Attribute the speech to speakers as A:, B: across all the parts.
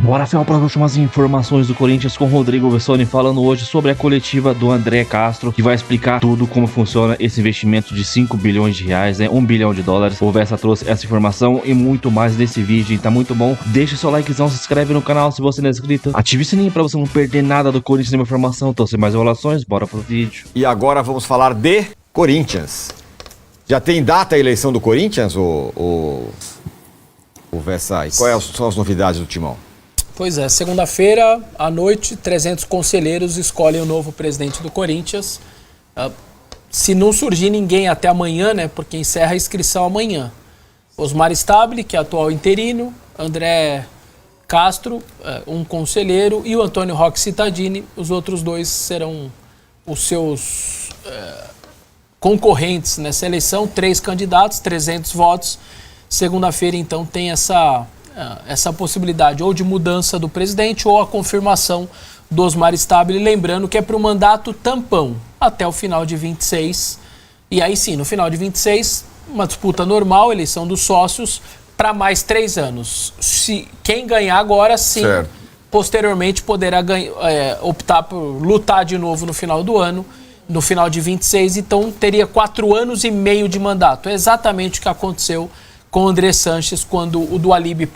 A: Bora Fel para as últimas informações do Corinthians com Rodrigo Vessoni falando hoje sobre a coletiva do André Castro, que vai explicar tudo como funciona esse investimento de 5 bilhões de reais, né? 1 bilhão de dólares. O Vessa trouxe essa informação e muito mais nesse vídeo, tá muito bom. Deixa seu likezão, se inscreve no canal se você não é inscrito. Ative o sininho para você não perder nada do Corinthians, nenhuma informação. Então, sem mais enrolações, bora pro vídeo.
B: E agora vamos falar de Corinthians. Já tem data a eleição do Corinthians, o Vessa? E quais são as novidades do Timão?
C: Pois é, segunda-feira à noite, 300 conselheiros escolhem o novo presidente do Corinthians. Se não surgir ninguém até amanhã, né, porque encerra a inscrição amanhã. Osmar Stabile, que é atual interino, André Castro, um conselheiro, e o Antônio Roque Cittadini. Os outros dois serão os seus concorrentes nessa eleição, 3 candidatos, 300 votos. Segunda-feira, então, tem essa possibilidade ou de mudança do presidente ou a confirmação do Osmar Stabile, lembrando que é para o mandato tampão até o final de 26. E aí sim, no final de 26, uma disputa normal, eleição dos sócios, para mais 3 anos. Quem ganhar agora, sim, certo, posteriormente poderá optar por lutar de novo no final do ano, no final de 26, então teria 4 anos e meio de mandato. É exatamente o que aconteceu com o André Sanches, quando o Dualib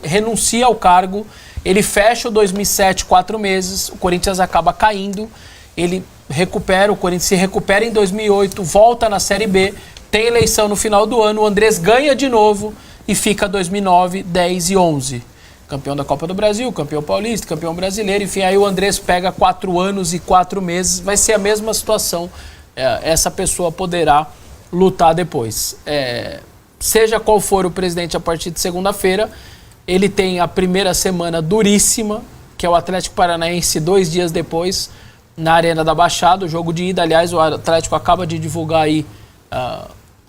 C: renuncia ao cargo, ele fecha o 2007, 4 meses, o Corinthians acaba caindo, ele recupera, o Corinthians se recupera em 2008, volta na Série B, tem eleição no final do ano, o Andrés ganha de novo e fica 2009, 10 e 11. Campeão da Copa do Brasil, campeão paulista, campeão brasileiro, enfim, aí o Andrés pega 4 anos e 4 meses, vai ser a mesma situação, essa pessoa poderá lutar depois. Seja qual for o presidente a partir de segunda-feira, ele tem a primeira semana duríssima, que é o Atlético Paranaense 2 dias depois, na Arena da Baixada, o jogo de ida. Aliás, o Atlético acaba de divulgar aí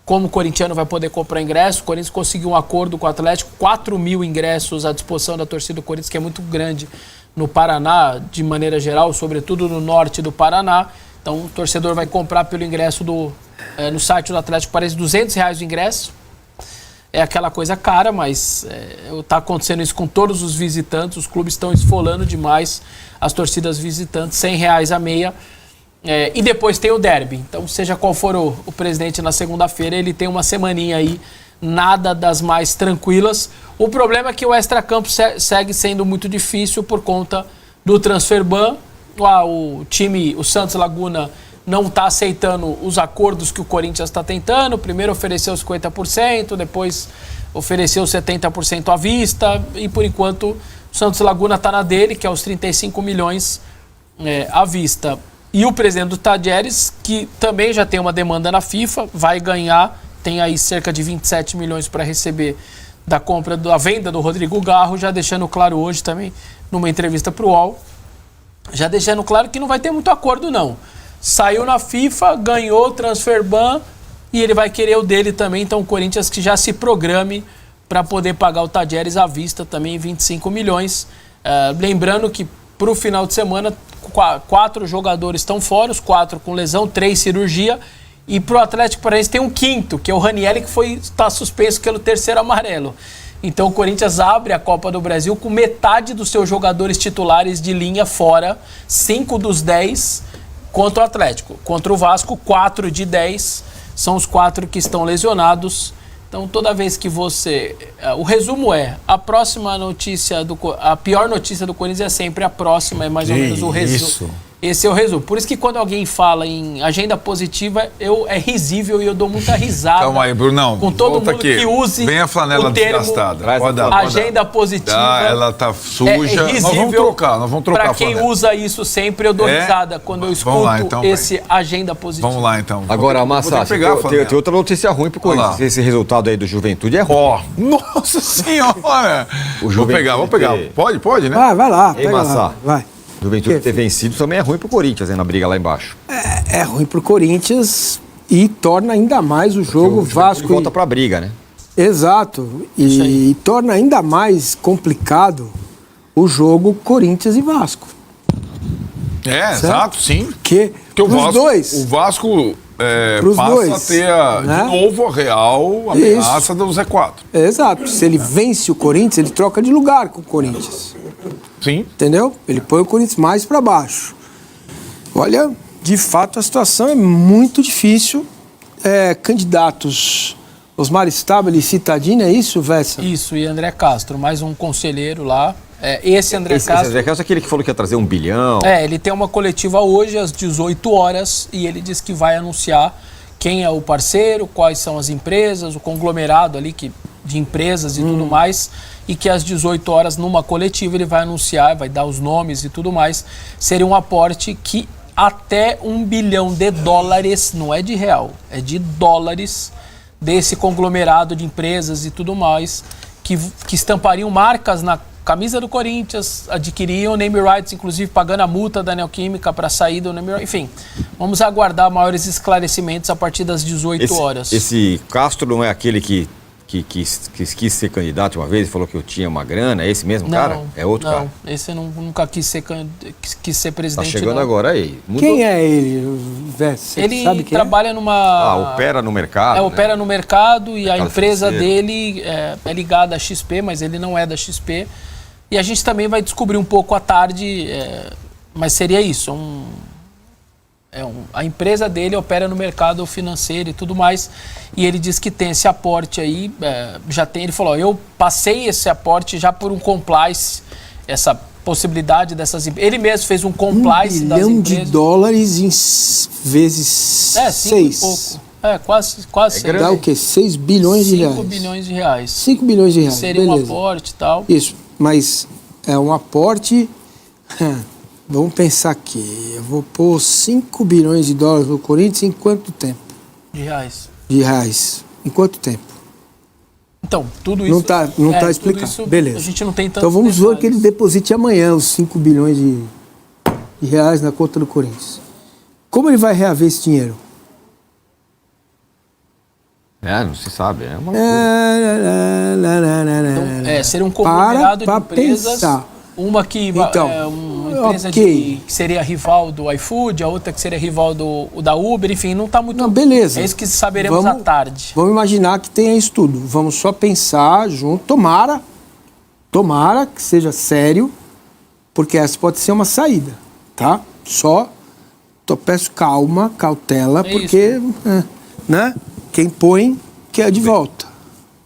C: como o corintiano vai poder comprar ingresso. O Corinthians conseguiu um acordo com o Atlético, 4 mil ingressos à disposição da torcida do Corinthians, que é muito grande no Paraná, de maneira geral, sobretudo no norte do Paraná. Então, o torcedor vai comprar pelo ingresso no site do Atlético Paranaense, R$200 o ingresso. É aquela coisa cara, mas está acontecendo isso com todos os visitantes. Os clubes estão esfolando demais as torcidas visitantes, R$100 a meia. E depois tem o derby. Então, seja qual for o presidente na segunda-feira, ele tem uma semaninha aí, nada das mais tranquilas. O problema é que o extracampo segue sendo muito difícil por conta do transfer ban. O Santos Laguna não está aceitando os acordos que o Corinthians está tentando. Primeiro ofereceu 50%, depois ofereceu 70% à vista, e por enquanto o Santos Laguna está na dele, que é os 35 milhões à vista. E o presidente do Tadieres, que também já tem uma demanda na FIFA, vai ganhar, tem aí cerca de 27 milhões para receber da venda do Rodrigo Garro, já deixando claro hoje também, numa entrevista para o UOL, já deixando claro que não vai ter muito acordo não. Saiu na FIFA, ganhou o transfer ban e ele vai querer o dele também. Então o Corinthians que já se programe para poder pagar o Tadieres à vista também, 25 milhões. Lembrando que para o final de semana, 4 jogadores estão fora, os 4 com lesão, 3 cirurgia. E para o Atlético Paranaense tem um 5º, que é o Ranieri, que está suspenso pelo 3º amarelo. Então o Corinthians abre a Copa do Brasil com metade dos seus jogadores titulares de linha fora, 5 dos 10 contra o Atlético. Contra o Vasco, 4 de 10 são os 4 que estão lesionados. Então, toda vez que você... O resumo a próxima notícia, a pior notícia do Corinthians é sempre a próxima, é mais ou menos o resumo. Esse é o resumo. Por isso que quando alguém fala em agenda positiva, é risível e eu dou muita risada.
D: Calma aí, Brunão.
C: Com todo mundo aqui. Que use
D: Vem a flanela
C: o termo
D: desgastada.
C: Agenda positiva.
D: Ela tá suja.
C: Nós
D: vamos trocar.
C: Para quem usa isso sempre, eu dou risada quando eu escuto esse agenda positiva.
D: Vamos lá, então.
B: Agora, Massa, tem outra notícia ruim pro Corinthians. Esse resultado aí do Juventude é ruim.
D: Nossa Senhora! Vou pegar. Pode, né?
E: Vai lá.
B: Ei, Massa.
E: Lá. Vai.
B: Juventude ter vencido também é ruim pro Corinthians, na briga lá embaixo.
E: É ruim pro Corinthians e torna ainda mais o jogo Vasco.
B: Volta pra briga, né?
E: Exato. E torna ainda mais complicado o jogo Corinthians e Vasco.
D: Exato, sim.
E: Porque
D: o Vasco,
E: pros
D: passa
E: dois,
D: a ter
E: né?
D: de novo a real ameaça do Z4.
E: Exato. Se ele vence o Corinthians, ele troca de lugar com o Corinthians.
D: Sim.
E: Entendeu? Ele põe o Corinthians mais para baixo. Olha, de fato a situação é muito difícil. Candidatos Osmar Stabile e Cittadini, é isso, Vessa?
C: Isso, e André Castro, mais um conselheiro lá. Esse André Castro...
B: Esse André Castro é aquele que falou que ia trazer 1 bilhão.
C: Ele tem uma coletiva hoje às 18 horas e ele diz que vai anunciar quem é o parceiro, quais são as empresas, o conglomerado ali de empresas e tudo mais, e que às 18 horas, numa coletiva, ele vai anunciar, vai dar os nomes e tudo mais. Seria um aporte que até $1 bilhão, não é de real, é de dólares, desse conglomerado de empresas e tudo mais, que estampariam marcas na camisa do Corinthians, adquiriam name rights, inclusive pagando a multa da Neoquímica para sair do name rights. Enfim, vamos aguardar maiores esclarecimentos a partir das 18 horas.
B: Esse Castro não é aquele que quis ser candidato uma vez e falou que eu tinha uma grana? É esse mesmo cara? É outro cara?
C: Não, esse nunca quis ser presidente.
B: Tá chegando agora aí. Mudou.
E: Quem é ele, Vessa?
C: Ele
E: sabe quem
C: trabalha numa...
B: opera no mercado.
C: opera no mercado e a
B: Mercado
C: empresa
B: financeiro.
C: dele é ligada à XP, mas ele não é da XP. E a gente também vai descobrir um pouco à tarde, mas seria isso, a empresa dele opera no mercado financeiro e tudo mais, e ele diz que tem esse aporte aí, ele falou, eu passei esse aporte já por um compliance, essa possibilidade dessas empresas, ele mesmo fez um compliance das empresas.
E: $1 bilhão em vezes 6.
C: Pouco. Quase 6.
E: Dá o quê? 6 bilhões de reais.
C: 5 bilhões de reais.
E: 5 bilhões de reais,
C: Seria
E: beleza.
C: um aporte e tal.
E: Isso, mas é um aporte... Vamos pensar aqui. Eu vou pôr 5 bilhões de dólares no Corinthians em quanto tempo?
C: De reais.
E: De reais. Em quanto tempo?
C: Então, tudo isso...
E: Não tá
C: tudo
E: explicado.
C: isso,
E: Beleza.
C: A gente não tem tanto.
E: Então vamos ver que ele deposite amanhã os 5 bilhões de reais na conta do Corinthians. Como ele vai reaver esse dinheiro?
B: Não se sabe. É uma
C: Então, seria um conglomerado de empresas.
E: Pensar.
C: Uma que
E: Então,
C: uma empresa
E: ok.
C: que seria rival do iFood, a outra que seria rival da Uber, enfim, não está muito...
E: Não, beleza.
C: É isso que saberemos à tarde.
E: Vamos imaginar que tenha isso tudo. Vamos só pensar junto. Tomara que seja sério, porque essa pode ser uma saída, tá? Peço calma, cautela, porque, né? Quem põe, quer de volta.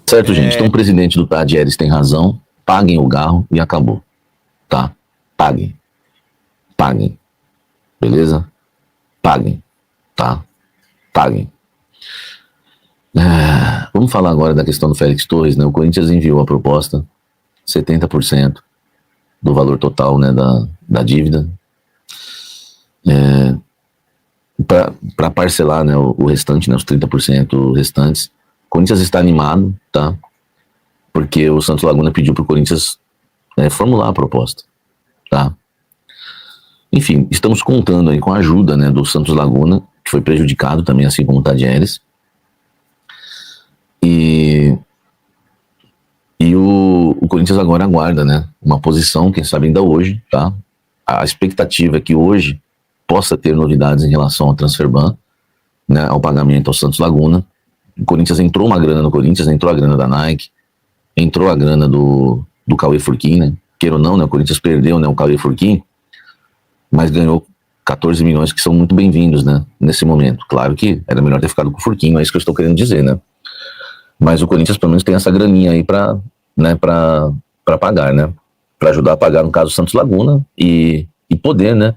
F: Certo, gente. Então o presidente do Tadieres tem razão. Paguem o garro e acabou. Tá? Paguem. Beleza? Paguem. Tá? Paguem. Vamos falar agora da questão do Félix Torres, né? O Corinthians enviou a proposta, 70% do valor total, né, da dívida, para parcelar, né, o restante, né, os 30% restantes. O Corinthians está animado, tá? Porque o Santos Laguna pediu para o Corinthians formular a proposta, tá? Enfim, estamos contando aí com a ajuda, né, do Santos Laguna, que foi prejudicado também, assim como o Tadieres. E o Corinthians agora aguarda, né, uma posição, quem sabe ainda hoje, tá? A expectativa é que hoje possa ter novidades em relação ao Transferban, né, ao pagamento ao Santos Laguna. O Corinthians entrou uma grana no Corinthians, entrou a grana da Nike, entrou a grana do Cauê Furquim, né? Queira ou não, né? O Corinthians perdeu, né, o Cauê Furquim, mas ganhou 14 milhões que são muito bem-vindos, né? Nesse momento. Claro que era melhor ter ficado com o Furquim, não é isso que eu estou querendo dizer, né? Mas o Corinthians pelo menos tem essa graninha aí para pagar, né? Para ajudar a pagar, no caso, o Santos Laguna e poder, né?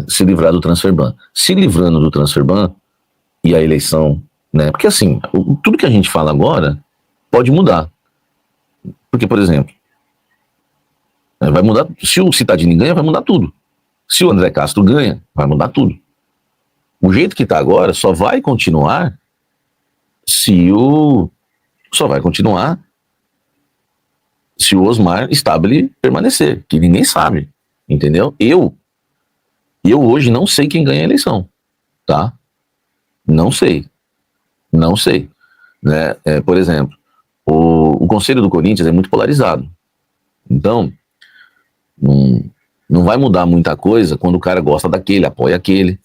F: Se livrar do Transferban. Se livrando do Transferban e a eleição, né? Porque assim, tudo que a gente fala agora pode mudar. Porque, por exemplo, vai mudar, se o Cittadini ganha, vai mudar tudo. Se o André Castro ganha, vai mudar tudo. O jeito que está agora só vai continuar se o Osmar Stabile permanecer, que ninguém sabe, entendeu? Eu hoje não sei quem ganha a eleição, tá? Não sei, né? Por exemplo, o Conselho do Corinthians é muito polarizado, então não vai mudar muita coisa quando o cara gosta daquele, apoia aquele.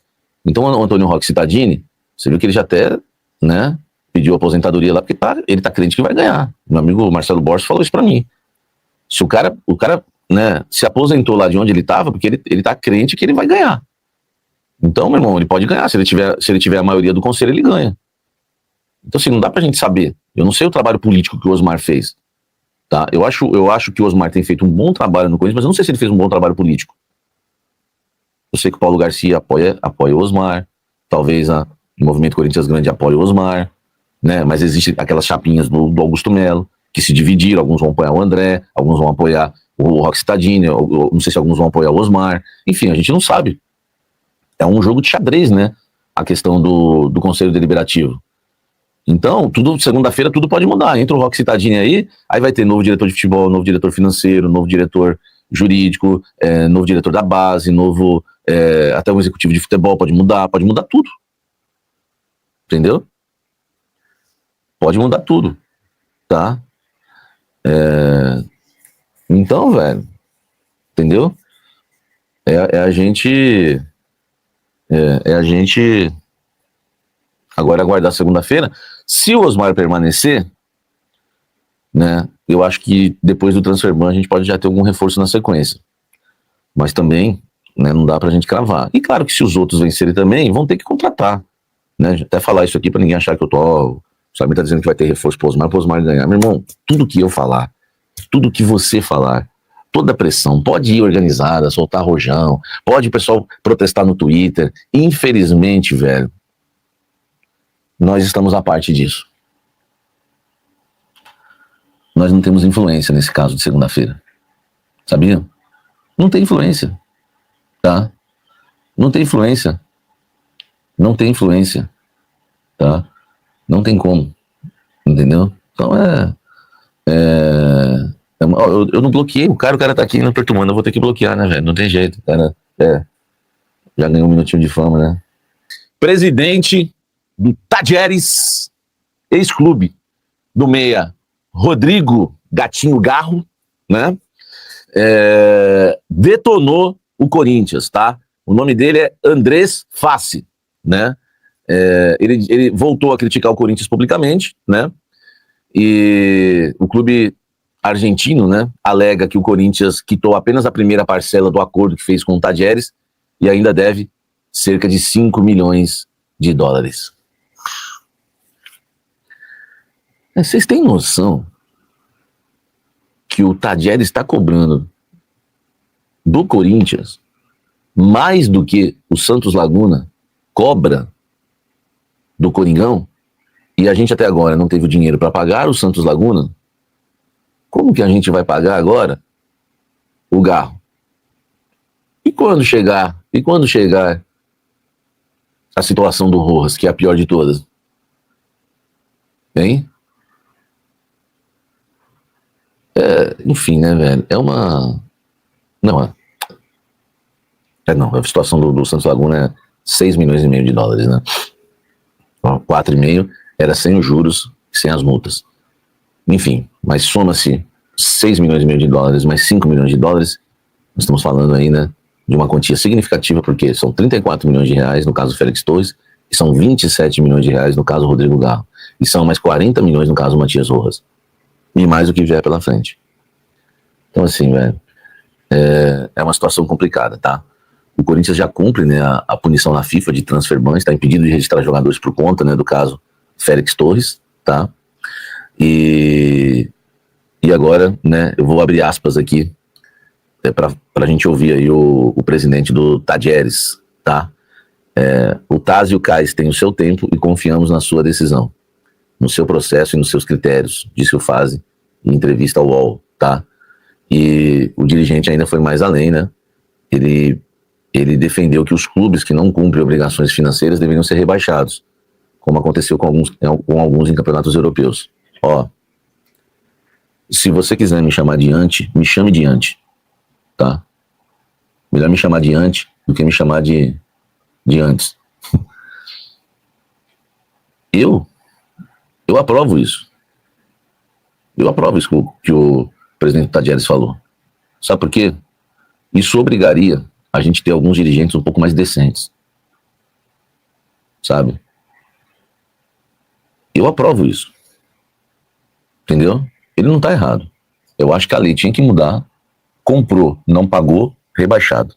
F: Então o Antônio Roque Cittadini Você viu que ele já até, né, pediu aposentadoria lá, porque ele tá crente que vai ganhar. Meu amigo Marcelo Borges falou isso pra mim. Se o cara, né, se aposentou lá de onde ele tava, porque ele tá crente que ele vai ganhar. Então, meu irmão, ele pode ganhar. Se ele tiver a maioria do conselho, ele ganha. Então, assim, não dá pra gente saber. Eu não sei o trabalho político que o Osmar fez. Tá? Eu acho que o Osmar tem feito um bom trabalho no Corinthians, mas eu não sei se ele fez um bom trabalho político. Eu sei que o Paulo Garcia apoia o Osmar. Talvez o Movimento Corinthians Grande apoie o Osmar. Né? Mas existem aquelas chapinhas do Augusto Melo, que se dividiram. Alguns vão apoiar o André, alguns vão apoiar o Roque Cittadini, não sei se alguns vão apoiar o Osmar. Enfim, a gente não sabe. É um jogo de xadrez, né? A questão do Conselho Deliberativo. Então, segunda-feira tudo pode mudar. Entra o Roque Cittadini aí vai ter novo diretor de futebol, novo diretor financeiro, novo diretor jurídico, novo diretor da base, até o executivo de futebol pode mudar tudo. Entendeu? Pode mudar tudo, tá? Então, velho, entendeu? A gente agora aguardar segunda-feira. Se o Osmar permanecer, né, eu acho que depois do Transferban a gente pode já ter algum reforço na sequência. Mas também, né, não dá pra gente cravar. E claro que se os outros vencerem também, vão ter que contratar. Né? Até falar isso aqui pra ninguém achar que eu tô... O Samir tá dizendo que vai ter reforço pro Osmar ganhar. Meu irmão, tudo que eu falar, tudo que você falar, toda a pressão, pode ir organizada, soltar rojão, pode o pessoal protestar no Twitter. Infelizmente, velho, nós estamos à parte disso. Nós não temos influência nesse caso de segunda-feira. Sabia? Não tem influência. Tá? Não tem influência. Não tem influência. Tá? Não tem como. Entendeu? Então eu não bloqueei o cara tá aqui no perturbando, eu vou ter que bloquear, né, velho? Não tem jeito, cara. Já ganhou um minutinho de fama, né? Presidente do Tajeres, ex-clube do Meia, Rodrigo Gatinho Garro, né? Detonou o Corinthians, tá? O nome dele é Andrés Fassi, né? Ele voltou a criticar o Corinthians publicamente, né? E o clube argentino, né, alega que o Corinthians quitou apenas a primeira parcela do acordo que fez com o Tajeres e ainda deve cerca de 5 milhões de dólares. Vocês têm noção que o Tajeres está cobrando do Corinthians mais do que o Santos Laguna cobra do Coringão? E a gente até agora não teve o dinheiro para pagar o Santos Laguna. Como que a gente vai pagar agora o Garro? E quando chegar a situação do Rojas, que é a pior de todas? Hein? Enfim, né, velho? A situação do Santos Laguna é 6 milhões e meio de dólares, né? 4,5 era sem os juros e sem as multas. Enfim, mas soma-se 6 milhões e meio de dólares mais 5 milhões de dólares, nós estamos falando aí, né, de uma quantia significativa, porque são 34 milhões de reais no caso do Félix Torres, e são 27 milhões de reais no caso do Rodrigo Garro, e são mais 40 milhões no caso do Matias Rojas, e mais o que vier pela frente. Então assim, velho, é uma situação complicada, tá? O Corinthians já cumpre, né, a punição na FIFA de transfer ban, está impedido de registrar jogadores por conta, né, do caso Félix Torres, tá? E agora, né, eu vou abrir aspas aqui pra gente ouvir aí o presidente do Tajeres, tá? O Taz e o Cais têm o seu tempo e confiamos na sua decisão, no seu processo e nos seus critérios, disse o Fazi em entrevista ao UOL, tá? E o dirigente ainda foi mais além, né? Ele defendeu que os clubes que não cumprem obrigações financeiras deveriam ser rebaixados, como aconteceu com alguns em campeonatos europeus. Ó, se você quiser me chamar de ante, me chame de ante, tá? Melhor me chamar de ante do que me chamar de antes. Eu aprovo isso. Eu aprovo isso que o presidente Tajeres falou. Sabe por quê? Isso obrigaria a gente ter alguns dirigentes um pouco mais decentes. Sabe? Eu aprovo isso. Entendeu? Ele não tá errado. Eu acho que a lei tinha que mudar. Comprou, não pagou, rebaixado.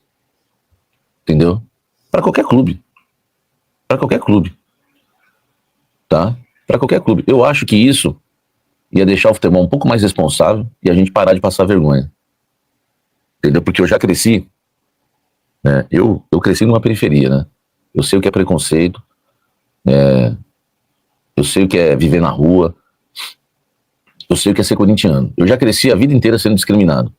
F: Entendeu? Para qualquer clube. Para qualquer clube. Tá? Para qualquer clube. Eu acho que isso ia deixar o futebol um pouco mais responsável e a gente parar de passar vergonha. Entendeu? Porque eu já cresci, né? Eu cresci numa periferia, né? Eu sei o que é preconceito, eu sei o que é viver na rua, eu sei o que é ser corintiano. Eu já cresci a vida inteira sendo discriminado.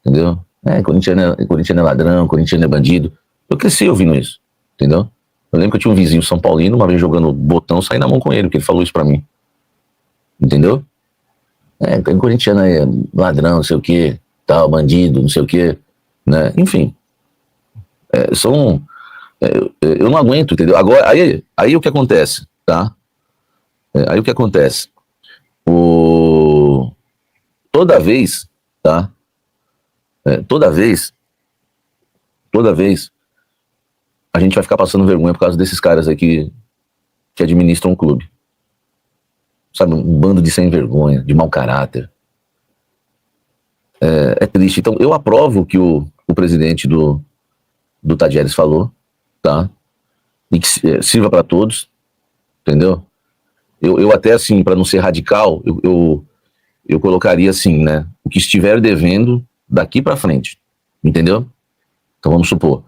F: Entendeu? Corintiano é ladrão, corintiano é bandido. Eu cresci ouvindo isso. Entendeu? Eu lembro que eu tinha um vizinho São Paulino, uma vez jogando botão, saí na mão com ele, porque ele falou isso pra mim. Entendeu? Corintiano é ladrão, não sei o que, tal, bandido, não sei o que, né? Enfim. Eu não aguento, entendeu? Agora, aí o que acontece, tá? Aí o que acontece? Toda vez, tá? Toda vez, a gente vai ficar passando vergonha por causa desses caras aí que administram um clube. Sabe, um bando de sem vergonha, de mau caráter. É triste. Então, eu aprovo o que o presidente do Tadieres falou, tá? E que sirva para todos, entendeu? Eu até, assim, para não ser radical, eu colocaria assim, né? O que estiver devendo daqui para frente, entendeu? Então, vamos supor,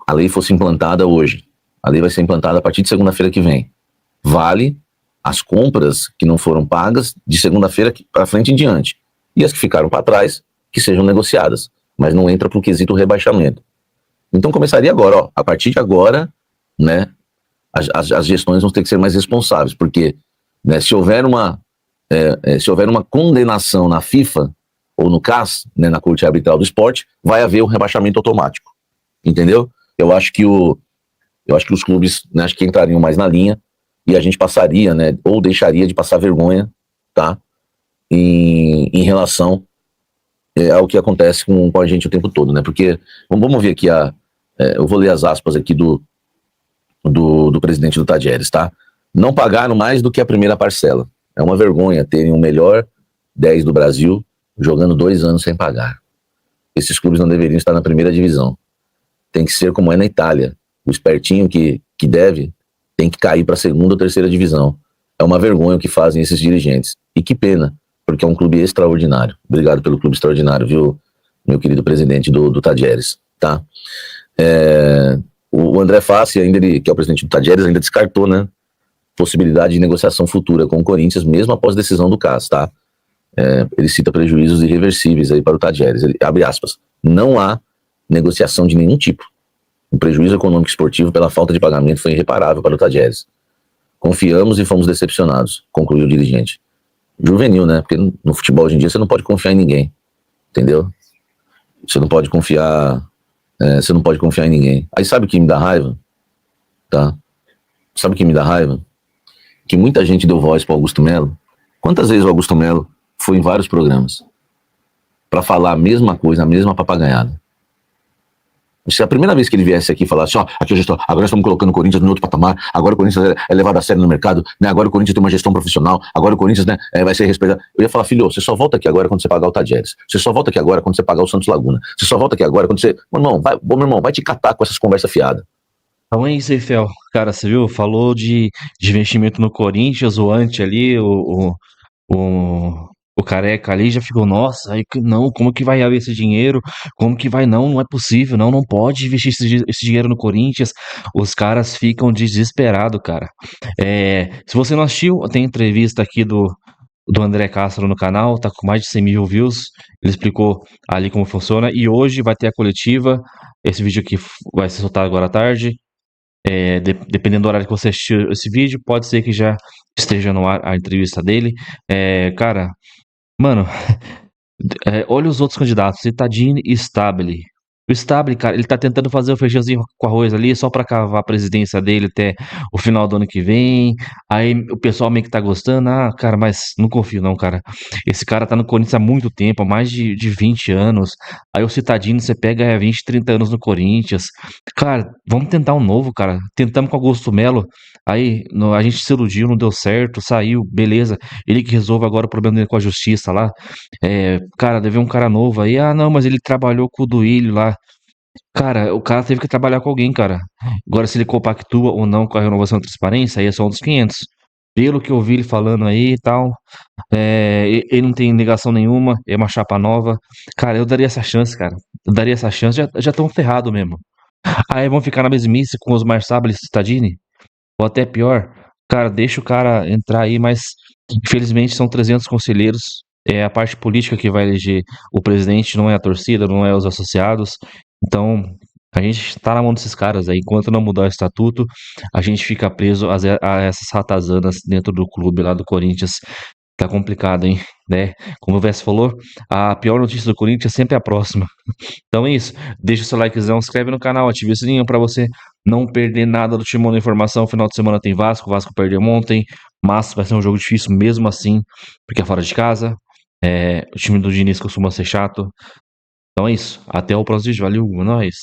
F: a lei fosse implantada hoje. A lei vai ser implantada a partir de segunda-feira que vem. Vale as compras que não foram pagas de segunda-feira para frente em diante. E as que ficaram para trás, que sejam negociadas. Mas não entra para o quesito rebaixamento. Então começaria agora, ó. A partir de agora, né, as gestões vão ter que ser mais responsáveis. Porque, né, se houver uma condenação na FIFA, ou no CAS, né, na Corte Arbitral do Esporte, vai haver um rebaixamento automático. Entendeu? Eu acho que os clubes, né, acho que entrariam mais na linha, e a gente passaria, né, ou deixaria de passar vergonha, tá, em relação ao que acontece com a gente o tempo todo, né, porque, vamos ver aqui, eu vou ler as aspas aqui do presidente do Tadieres, tá, não pagaram mais do que a primeira parcela, é uma vergonha terem o melhor 10 do Brasil jogando 2 anos sem pagar, esses clubes não deveriam estar na primeira divisão, tem que ser como é na Itália, o espertinho que deve tem que cair para a segunda ou terceira divisão. É uma vergonha o que fazem esses dirigentes. E que pena, porque é um clube extraordinário. Obrigado pelo clube extraordinário, viu, meu querido presidente do Tadieres, tá? O André Fassi, que é o presidente do Tadieres, ainda descartou, né, possibilidade de negociação futura com o Corinthians, mesmo após decisão do CAS, tá? Ele cita prejuízos irreversíveis aí para o Tadieres. Ele abre aspas. Não há negociação de nenhum tipo. O prejuízo econômico e esportivo pela falta de pagamento foi irreparável para o Tadieres. Confiamos e fomos decepcionados, concluiu o dirigente. Juvenil, né? Porque no futebol hoje em dia você não pode confiar em ninguém. Entendeu? Você não pode confiar em ninguém. Aí sabe o que me dá raiva? Tá? Sabe o que me dá raiva? Que muita gente deu voz para Augusto Melo. Quantas vezes o Augusto Melo foi em vários programas para falar a mesma coisa, a mesma papagaiada? Se a primeira vez que ele viesse aqui e falasse, ó, aqui a gestão, agora estamos colocando o Corinthians no outro patamar, agora o Corinthians é levado a sério no mercado, né? Agora o Corinthians tem uma gestão profissional, agora o Corinthians, né, vai ser respeitado. Eu ia falar, filho, você só volta aqui agora quando você pagar o Tadieres. Você só volta aqui agora quando você pagar o Santos Laguna. Você só volta aqui agora quando você... Meu irmão, vai te catar com essas conversas fiadas.
A: Então é isso aí, Fel. Cara, você viu? Falou de investimento no Corinthians, o Ante ali, o Careca ali já ficou, nossa, aí não, como que vai haver esse dinheiro? Como que vai? Não, não é possível, não pode investir esse dinheiro no Corinthians. Os caras ficam desesperados, cara. Se você não assistiu, tem entrevista aqui do André Castro no canal, tá com mais de 100 mil views. Ele explicou ali como funciona. E hoje vai ter a coletiva. Esse vídeo aqui vai ser soltado agora à tarde. Dependendo do horário que você assistir esse vídeo, pode ser que já esteja no ar a entrevista dele. Cara, mano, olha os outros candidatos. Cittadini e Stabile. O Stable, cara, ele tá tentando fazer o feijãozinho com arroz ali só pra cavar a presidência dele até o final do ano que vem. Aí o pessoal meio que tá gostando. Ah, cara, mas não confio não, cara. Esse cara tá no Corinthians há muito tempo, há mais de 20 anos. Aí o Citadini, você pega 20, 30 anos no Corinthians. Cara, vamos tentar um novo, cara. Tentamos com o Augusto Melo. Aí a gente se iludiu, não deu certo, saiu, beleza. Ele que resolve agora o problema dele com a justiça lá. Cara, deve um cara novo aí. Ah, não, mas ele trabalhou com o Duílio lá. Cara, o cara teve que trabalhar com alguém, cara. Agora, se ele compactua ou não com a renovação da transparência, aí é só um dos 500. Pelo que eu vi ele falando aí e tal, ele não tem negação nenhuma, é uma chapa nova. Cara, eu daria essa chance, cara. Eu daria essa chance, já tão ferrado mesmo. Aí vão ficar na mesmice com os Marçables e Stadini? Ou até pior, cara, deixa o cara entrar aí, mas infelizmente são 300 conselheiros. É a parte política que vai eleger o presidente, não é a torcida, não é os associados. Então, a gente tá na mão desses caras aí. Enquanto não mudar o estatuto, a gente fica preso a essas ratazanas dentro do clube lá do Corinthians. Tá complicado, hein? Né? Como o Vess falou, a pior notícia do Corinthians sempre é a próxima. Então é isso. Deixa o seu likezão, se inscreve no canal, ative o sininho pra você não perder nada do Timão da Informação. Final de semana tem Vasco, o Vasco perdeu ontem, mas vai ser um jogo difícil mesmo assim, porque é fora de casa. O time do Diniz costuma ser chato. Então é isso. Até o próximo vídeo. Valeu, é nóis.